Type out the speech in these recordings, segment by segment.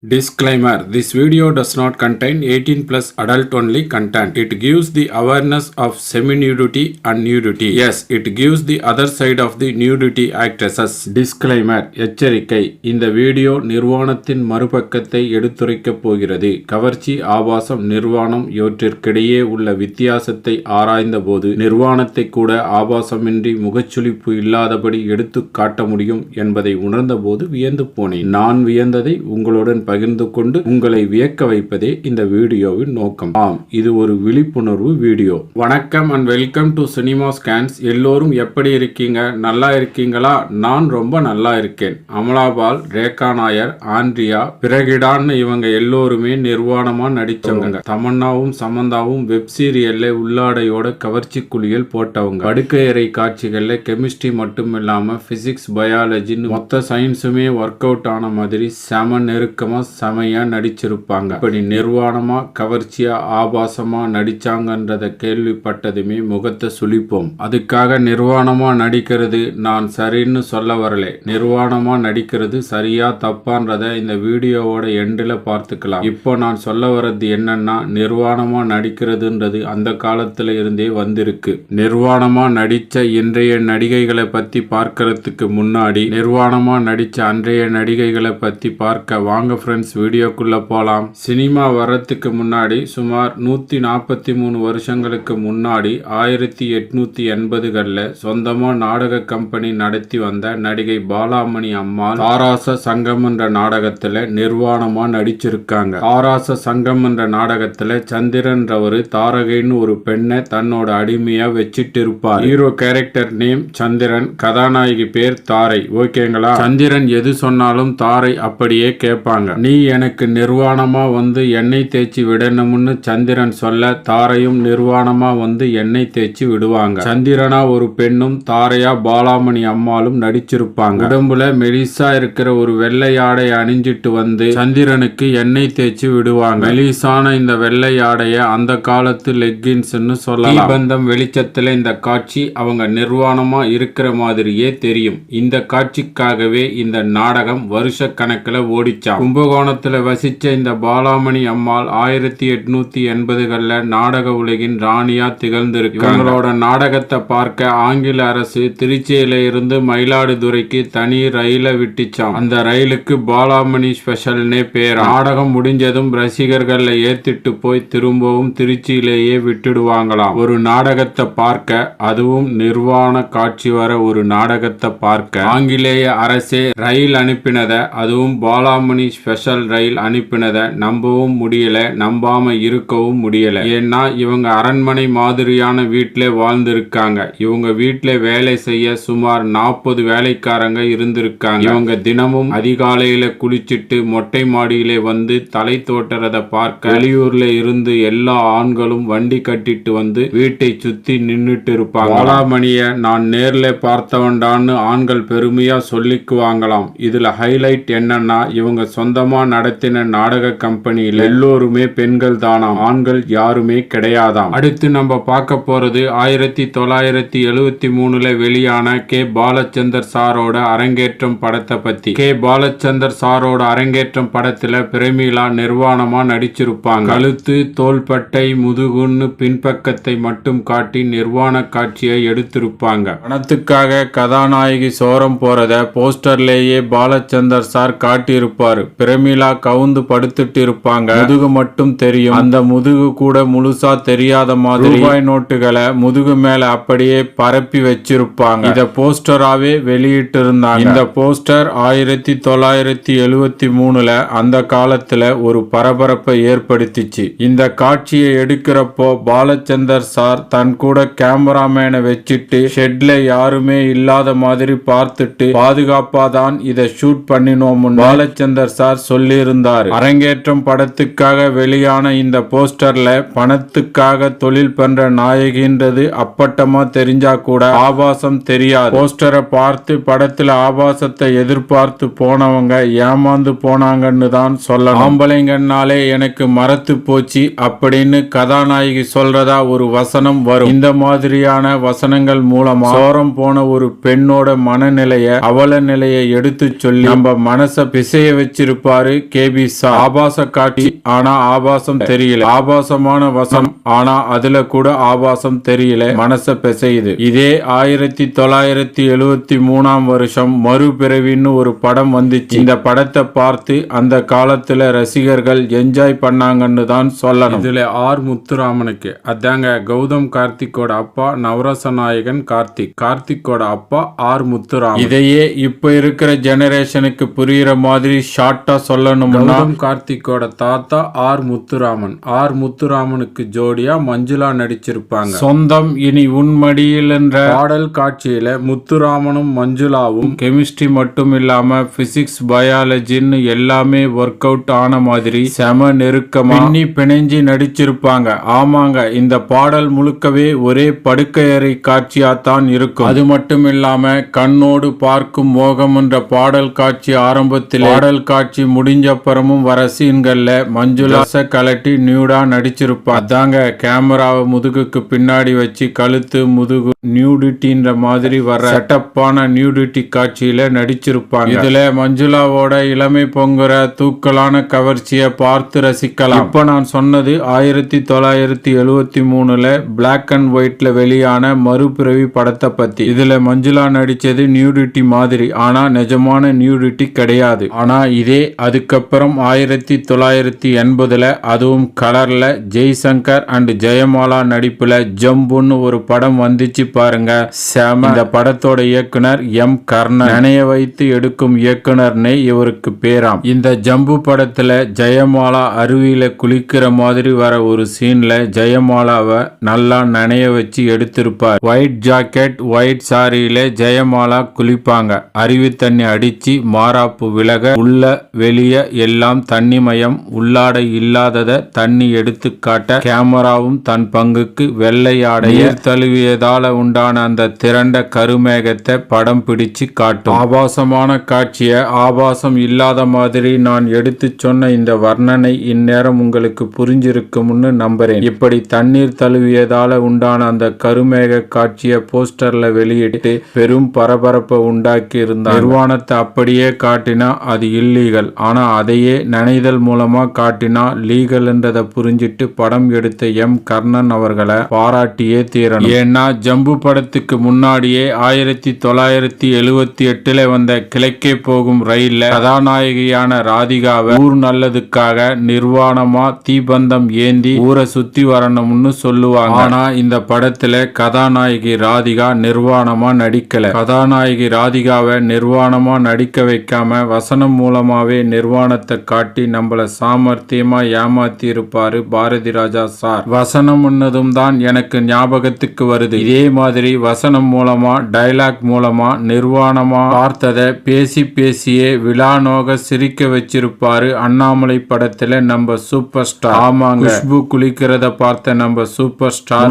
Disclaimer: This video does not contain 18 plus adult only content. It gives the awareness of semi-nudity and nudity. Yes, it gives the other side of the nudity actresses. Disclaimer: எச்சரிக்கை. இந்த video நிர்வாணத்தின் மறுபக்கத்தை எடுத்துரைக்கப் போகிறது. கவர்ச்சி, ஆபாசம், நிர்வாணம் இவற்றிற்கிடையே உள்ள வித்தியாசத்தை ஆராய்ந்த போது நிர்வாணத்தை கூட ஆபாசமின்றி முகச்சுளிப்பு இல்லாதபடி எடுத்து காட்ட முடியும் என்பதை உணர்ந்த போது வியந்து போனேன். நான் வியந்ததை உங்களுடன் பகிர்ந்து கொண்டு உங்களை வியக்க வைப்பதே இந்த வீடியோவின் நோக்கம். ஆம், இது ஒரு விழிப்புணர்வு வீடியோ. வணக்கம் and welcome to cinema scans. எல்லோரும் எப்படி இருக்கீங்க? நல்லா இருக்கீங்களா? நான் ரொம்ப நல்லா இருக்கேன். அமலாபால், ரேகா நாயர், ஆண்ட்ரியா, பிரகிடான்னு இவங்க எல்லோருமே நிர்வாணமா நடிச்சவங்க. தமன்னாவும் சமந்தாவும் வெப் சீரியல்ல உள்ளாடையோட கவர்ச்சி குளியல் போட்டவங்க. படுக்கையறை காட்சிகள்ல கெமிஸ்ட்ரி மட்டும் இல்லாம பிசிக்ஸ், பயாலஜின்னு மொத்த சயின்ஸுமே ஒர்க் அவுட் ஆன மாதிரி செம நெருக்கமா செமையா நடிச்சிருப்பாங்க. இப்படி நிர்வாணமா கவர்ச்சியா ஆபாசமா நடிச்சாங்கன்றத கேள்விப்பட்டதுமே முகத்தை சுளிப்போம். அதுக்காக நிர்வாணமா நடிக்கிறது நான் சரின்னு சொல்ல வரல. நிர்வாணமா நடிக்கிறது சரியா தப்பான்றத இந்த வீடியோவோட எண்டில் பார்த்துக்கலாம். இப்போ நான் சொல்ல வர்றது என்னன்னா, நிர்வாணமா நடிக்கிறதுன்றது அந்த காலத்துல இருந்தே வந்திருக்கு. நிர்வாணமா நடிச்ச இன்றைய நடிகைகளை பத்தி பார்க்கறதுக்கு முன்னாடி நிர்வாணமா நடிச்ச அன்றைய நடிகைகளை பத்தி பார்க்க வாங்க ஃப்ரெண்ட்ஸ், வீடியோக்குள்ள போலாம். சினிமா வர்றதுக்கு முன்னாடி சுமார் 143 வருஷங்களுக்கு முன்னாடி 1880களில் சொந்தமா நாடக கம்பெனி நடத்தி வந்த நடிகை பாலாமணி அம்மாள் தாராச சங்கம் என்ற நாடகத்துல நிர்வாணமா நடிச்சிருக்காங்க. தாராச சங்கம் என்ற நாடகத்துல சந்திரன்றவரு தாரகைன்னு ஒரு பெண்ணை தன்னோட அடிமையா வச்சிட்டு இருப்பார். ஹீரோ கேரக்டர் நேம் சந்திரன், கதாநாயகி பேர் தாரை. ஓகேங்களா? சந்திரன் எது சொன்னாலும் தாரை அப்படியே கேட்பாங்க. நீ எனக்கு நிர்வாணமா வந்து எண்ணெய் தேய்ச்சி விடணும்னு சந்திரன் சொல்ல தாரையும் நிர்வாணமா வந்து எண்ணெய் தேய்ச்சி விடுவாங்க. சந்திரனா ஒரு பெண்ணும் தாரையா பாலாமணி அம்மாளும் நடிச்சிருப்பாங்க. உடம்புல மெலிசா இருக்கிற ஒரு வெள்ளை ஆடை அணிஞ்சிட்டு வந்து சந்திரனுக்கு எண்ணெய் தேய்ச்சி விடுவாங்க. மெலிசான இந்த வெள்ளை ஆடைய அந்த காலத்து லெக்கின்ஸ்னு சொல்லலாம். பந்தம் வெளிச்சத்துல இந்த காட்சி அவங்க நிர்வாணமா இருக்கிற மாதிரியே தெரியும். இந்த காட்சிக்காகவே இந்த நாடகம் வருஷ கணக்குல ஓடிச்சா. கும்பகோணத்துல வசிச்ச இந்த பாலாமணி அம்மாள் 1880களில் நாடக உலகின் ராணியா திகழ்ந்திருக்கு. இவங்களோட நாடகத்தை பார்க்க ஆங்கில அரசு திருச்சியில இருந்து மயிலாடுதுறைக்கு தனி ரயில விட்டுச்சாம். அந்த ரயிலுக்கு பாலாமணி ஸ்பெஷல்னே பேர். நாடகம் முடிஞ்சதும் ரசிகர்களை ஏத்திட்டு போய் திரும்பவும் திருச்சியிலேயே விட்டுடுவாங்களாம். ஒரு நாடகத்தை பார்க்க, அதுவும் நிர்வாண காட்சி வர ஒரு நாடகத்தை பார்க்க ஆங்கிலேய அரசே ரயில் அனுப்பினத, அதுவும் பாலாமணி ஸ்பெஷல் ரயில் அனுப்பினதை நம்பவும் முடியல, நம்பாம இருக்கவும் முடியல. ஏன்னா இவங்க அரண்மனை மாதிரியான வீட்டில வாழ்ந்திருக்காங்க. இவங்க வீட்டில வேலை செய்ய சுமார் 40 வேலைக்காரங்க இருந்திருக்காங்க. இவங்க தினமும் அதிகாலையில குளிச்சிட்டு மொட்டை மாடியில வந்து தலை தோட்டுறத பார்க்க வெளியூர்ல இருந்து எல்லா ஆண்களும் வண்டி கட்டிட்டு வந்து வீட்டை சுத்தி நின்னுட்டு இருப்பாங்க. பாலாமணிய நான் நேர்ல பார்த்தவன்டான்னு ஆண்கள் பெருமையா சொல்லிக்குவாங்களாம். இதுல ஹைலைட் என்னன்னா, இவங்க சொந்தமா நடத்தின நாடக கம்பெனியில் எல்லோருமே பெண்கள் தானாம், ஆண்கள் யாருமே கிடையாதாம். அடுத்து நம்ம பார்க்க போறது 1973 வெளியான கே பாலச்சந்தர் சாரோட அரங்கேற்றம் படத்தை பத்தி. கே பாலச்சந்தர் சாரோட அரங்கேற்றம் படத்துல பிரமிளா நிர்வாணமா நடிச்சிருப்பாங்க. கழுத்து, தோள்பட்டை, முதுகுன்னு பின்பக்கத்தை மட்டும் காட்டி நிர்வாண காட்சியை எடுத்திருப்பாங்க. பணத்துக்காக கதாநாயகி சோரம் போறத போஸ்டர்லேயே பாலச்சந்தர் சார் காட்டியிருப்பாரு. பிரமிளா கவுந்து படுத்துட்டு இருப்பாங்க. முதுகு மட்டும் தெரியும். அந்த முதுகு கூட முழுசா தெரியாத மாதிரி ரூபாய் நோட்டுகளை முதுகு மேல அப்படியே பரப்பி வச்சிருப்பாங்க. இத போஸ்டராவே வெளியிட்டு இருந்தாங்க. இந்த போஸ்டர் 1973 அந்த காலத்துல ஒரு பரபரப்பை ஏற்படுத்திச்சு. இந்த காட்சியை எடுக்கிறப்போ பாலச்சந்தர் சார் தன் கூட கேமராமேனை வச்சிட்டு ஷெட்ல யாருமே இல்லாத மாதிரி பார்த்துட்டு பாதுகாப்பா தான் இதை ஷூட் பண்ணினோம் பாலச்சந்தர் சார் சொல்லியிருந்தார். அரங்கேற்றம் படத்துக்காக வெளியான இந்த போஸ்டர்ல பணத்துக்காக தொழில் பண்ற நாயகின்றது அப்பட்டமா தெரிஞ்சா கூட ஆபாசம் தெரியாது. போஸ்டரை பார்த்து படத்துல ஆபாசத்தை எதிர்பார்த்து போனவங்க ஏமாந்து போனாங்கன்னு தான் சொல்லணும். ஆம்பளைங்கன்னாலே எனக்கு மறத்து போச்சு அப்படின்னு கதாநாயகி சொல்றதா ஒரு வசனம் வரும். இந்த மாதிரியான வசனங்கள் மூலமா சோரம் போன ஒரு பெண்ணோட மனநிலைய, அவல நிலையை எடுத்து சொல்லி நம்ம மனசை பிசைய வச்சிருப்பாங்க நடிச்சிருப்பாரு கேபி சா. ஆபாச காட்சி, ஆனா ஆபாசம் தெரியல. ஆபாசமான வசம், ஆனா அதுல கூட ஆபாசம் தெரியல. மனச பிசையுது. இதே 1973 வருஷம் மறுபிறவின்னு ஒரு படம் வந்துச்சு. இந்த படத்தை பார்த்து அந்த காலத்துல ரசிகர்கள் என்ஜாய் பண்ணாங்கன்னு தான் சொல்லணும். இதுல ஆர் முத்துராமனுக்கு அதாங்க கௌதம் கார்த்திக்கோட அப்பா நவரச நாயகன் கார்த்திக். கார்த்திக்கோட அப்பா ஆர் முத்துராமன். இதையே இப்ப இருக்கிற ஜெனரேஷனுக்கு புரியுற மாதிரி ஷார்ட்டா சொல்லணும்னா கௌதம் கார்த்திக்கோட தாத்தா ஆர் முத்துராமன். ஆர் முத்துராமனுக்கு ஜோடியா மஞ்சுளா நடிச்சிருப்பாங்க. சொந்தம் இனி உன்மடியில் என்ற பாடல் காட்சியில முத்துராமனும் மஞ்சுளாவும் கெமிஸ்ட்ரி மட்டும் இல்லாம பிசிக்ஸ், பயாலஜின்னு எல்லாமே ஒர்க் அவுட் ஆன மாதிரி செம நெருக்கமா பிணைஞ்சி நடிச்சிருப்பாங்க. ஆமாங்க, இந்த பாடல் முழுக்கவே ஒரே படுக்கையறை காட்சியாத்தான் இருக்கும். அது மட்டும் இல்லாம கண்ணோடு பார்க்கும் மோகம் என்ற பாடல் காட்சி ஆரம்பத்தில், பாடல் காட்சி முடிஞ்சப்புறமும் வர சீன்கள்ல மஞ்சுளா கலட்டி நியூடா நடிச்சிருப்பா. அதாங்க கேமராவை முதுகுக்கு பின்னாடி வச்சு கழுத்து முதுகு நியூடிட்டின்ற மாதிரி வர செட்டப்பான நியூடிட்டி காட்சியில நடிச்சிருப்பாங்க. இதுல மஞ்சுளாவோட இளமை பொங்குற தூக்கலான கவர்ச்சியை பார்த்து ரசிக்கலாம். இப்ப நான் சொன்னது 1973 பிளாக் அண்ட் ஒயிட்ல வெளியான மறுபிறவி படத்தை பத்தி. இதுல மஞ்சுளா நடிச்சது நியூடிட்டி மாதிரி, ஆனா நிஜமான நியூடிட்டி கிடையாது. ஆனா இதே அதுக்கப்புறம் 1980 அதுவும் கலர்ல ஜெய்சங்கர் அண்ட் ஜெயமாலா நடிப்புல ஜம்புன்னு ஒரு படம் வந்துச்சு பாருங்க, செம. இந்த படத்தோட இயக்குனர் எம் கர்ணன். நினைய வைத்து எடுக்கும் இயக்குனர்னே இவருக்கு பேராம். இந்த ஜம்பு படத்துல ஜெயமாலா அருவியில குளிக்கிற மாதிரி வர ஒரு சீன்ல ஜெயமாலாவை நல்லா நனைய வச்சு எடுத்திருப்பார். ஒயிட் ஜாக்கெட் ஒயிட் சாரியில ஜெயமாலா குளிப்பாங்க. அருவி தண்ணி அடிச்சு மாராப்பு விலக உள்ள வெளிய எல்லாம் தண்ணிமயம். உள்ளாடை இல்லாதத தண்ணி எடுத்து காட்ட கேமராவும் தன் பங்குக்கு வெள்ளை ஆடைய தழுவியதால உண்டான அந்த திரண்ட கருமேகத்தை படம் பிடிச்சு காட்டும். ஆபாசமான காட்சிய ஆபாசம் இல்லாத மாதிரி நான் எடுத்து சொன்ன இந்த வர்ணனை இந்நேரம் உங்களுக்கு புரிஞ்சிருக்கும்னு நம்புறேன். இப்படி தண்ணீர் தழுவியதால உண்டான அந்த கருமேக காட்சிய போஸ்டர்ல வெளியிட்டு பெரும் பரபரப்பை உண்டாக்கி இருந்தார். நிர்வாணத்தை அப்படியே காட்டினா அது இல்லீகல், ஆனா அதையே நனைதல் மூலமா காட்டினா லீகல் என்றதை புரிஞ்சிட்டு படம் எடுத்த எம் கர்ணன் அவர்களை பாராட்டியே தீரணும். ஏன்னா ஜம்பு படத்துக்கு முன்னாடியே 1978 வந்த கிழக்கே போகும் ரயில்ல கதாநாயகியான ராதிகாவை ஊர் நல்லதுக்காக நிர்வாணமா தீபந்தம் ஏந்தி ஊரை சுத்தி வரணும்னு சொல்லுவாங்க. ஆனா இந்த படத்துல கதாநாயகி ராதிகா நிர்வாணமா நடிக்கல. கதாநாயகி ராதிகாவை நிர்வாணமா நடிக்க வைக்காம வசனம் மூலமாவே நிர்வாணத்தை காட்டி நம்மள சாமர்த்தியமா ஏமாத்தி இருப்பாரு பாரதி ராஜா சார். வசனம் முன்னதும் தான் எனக்கு ஞாபகத்துக்கு வருது. இதே மாதிரி வசனம் மூலமா டைலாக் மூலமா நிர்வாணமா பார்த்ததை பேசி பேசியே விழாநோக சிரிக்க வச்சிருப்பாரு அண்ணாமலை படத்துல நம்ம சூப்பர் ஸ்டார். ஆமாங்க, குஷ்பு குளிக்கிறத பார்த்த நம்ம சூப்பர் ஸ்டார்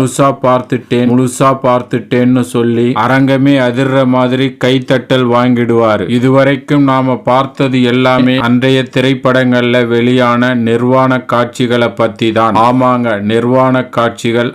முழுசா பார்த்துட்டேன்னு சொல்லி அரங்கமே அதிர்ற மாதிரி கைத்தட்டல் வாங்கிடுவாரு. இதுவரைக்கும் நாம பார்த்தது எல்லாமே அன்றைய திரைப்படங்கள்ல வெளியான நிர்வாண காட்சிகளை பத்தி தான். ஆமாங்க, நிர்வாண காட்சிகள்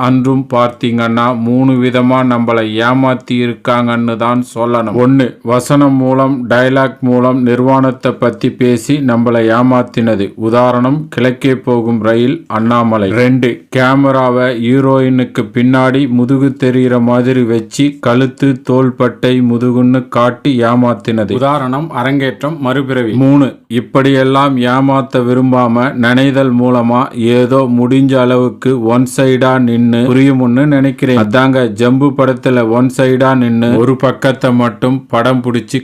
அன்றும் பார்த்தீங்கன்னா 3 விதமா நம்மளை ஏமாத்தி இருக்காங்கன்னு தான் சொல்லணும். 1, வசனம் மூலம் டைலாக் மூலம் நிர்வாணத்தை பத்தி பேசி நம்மளை ஏமாத்தினது. உதாரணம் கிழக்கே போகும் ரயில் அண்ணாமலை. 2, கேமராவை ஹீரோயினுக்கு பின்னாடி முதுகு தெரிகிற மாதிரி வச்சு கழுத்து தோள்பட்டை முதுகுன்னு காட்டி ஏமாத்தினது. உதாரணம் அரங்கேற்றம் மறுபிறவி. 3, இப்படியெல்லாம் ஏமாத்த விரும்பாம நினைதல் மூலமா ஏதோ முடிஞ்ச அளவுக்கு ஒன் சைடா நின்னு புரியும்னு நினைக்கிறேன். அதாங்க ஜம்பு படத்துல ஒன் சைடா நின்னு ஒரு பக்கத்தை மட்டும் படம் பிடிச்சு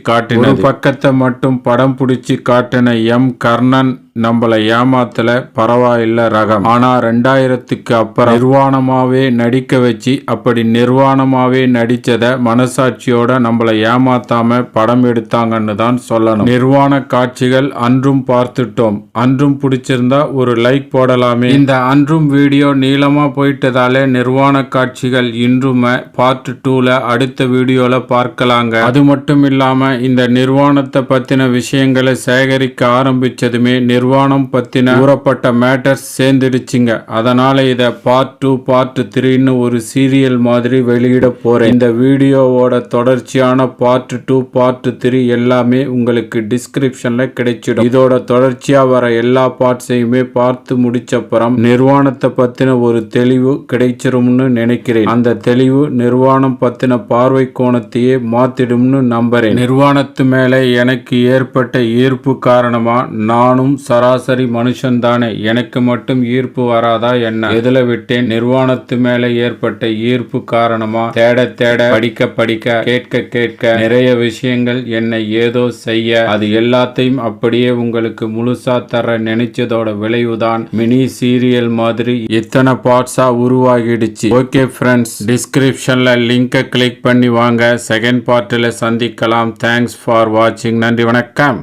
காட்டின எம் கர்ணன் நம்மளை ஏமாத்தல, பரவாயில்ல ரகம். ஆனா 2000க்கு அப்புறம் நிர்வாணமாவே நடிக்க வச்சு அப்படி நிர்வாணமாவே நடிச்சத மனசாட்சியோட நம்மளை ஏமாத்தாம படம் எடுத்தாங்கன்னு தான் சொல்லணும். நிர்வாண காட்சிகள் அன்றும் பார்த்துட்டோம். அன்றும் பிடிச்சிருந்தா ஒரு லைக் போடலாமே. இந்த அன்றும் வீடியோ நீளமா போயிட்டதாலே நிர்வாண காட்சிகள் இன்றும் பார்ட் 2ல அடுத்த வீடியோல பார்க்கலாங்க. அது மட்டும் இல்லாம இந்த நிர்வாணத்தை பத்தின விஷயங்களை சேகரிக்க ஆரம்பிச்சதுமே நிர்வாணம் பத்தின கூறப்பட்ட மேட்டர்ஸ் சேர்ந்துடுச்சுங்க. அதனால இத பார்ட் 2 பார்ட் 3ன்னு ஒரு சீரியல் மாதிரி வெளியிட போறேன். இந்த வீடியோவோட தொடர்ச்சியான பார்ட் 2 பார்ட் 3 எல்லாமே உங்களுக்கு டிஸ்கிரிப்ஷன்ல கிடைச்சிடும். இதோட தொடர்ச்சியா வர எல்லா பார்ட்ஸையுமே பார்த்து முடிச்சப்புறம் நிர்வாணத்தை பத்தின ஒரு தெளிவு கிடைச்சிரும்னு நினைக்கிறேன். அந்த தெளிவு நிர்வாணம் பத்தின பார்வை கோணத்தையே மாத்திடும்னு நம்புறேன். நிர்வாணத்து மேல எனக்கு ஏற்பட்ட ஈர்ப்பு காரணமா நானும் சராசரி மனுஷன் தானே, எனக்கு மட்டும் ஈர்ப்பு வராதா என்ன? எதுல விட்டேன்? நிர்வாணத்து மேல ஏற்பட்ட ஈர்ப்பு காரணமா தேட தேட படிக்க படிக்க கேட்க கேட்க நிறைய விஷயங்கள் என்னை ஏதோ செய்ய, அது எல்லாத்தையும் அப்படியே உங்களுக்கு முழுசா தர நினைச்சதோட விளைவுதான் மினி சீரியல் மாதிரி இத்தனை பார்ட்ஸா உருவாகிடுச்சு. ஓகே ஃப்ரெண்ட்ஸ், டிஸ்கிரிப்ஷன்ல லிங்கை கிளிக் பண்ணி வாங்க. செகண்ட் பார்ட்டில் சந்திக்கலாம். தேங்க்ஸ் ஃபார் வாட்சிங். நன்றி, வணக்கம்.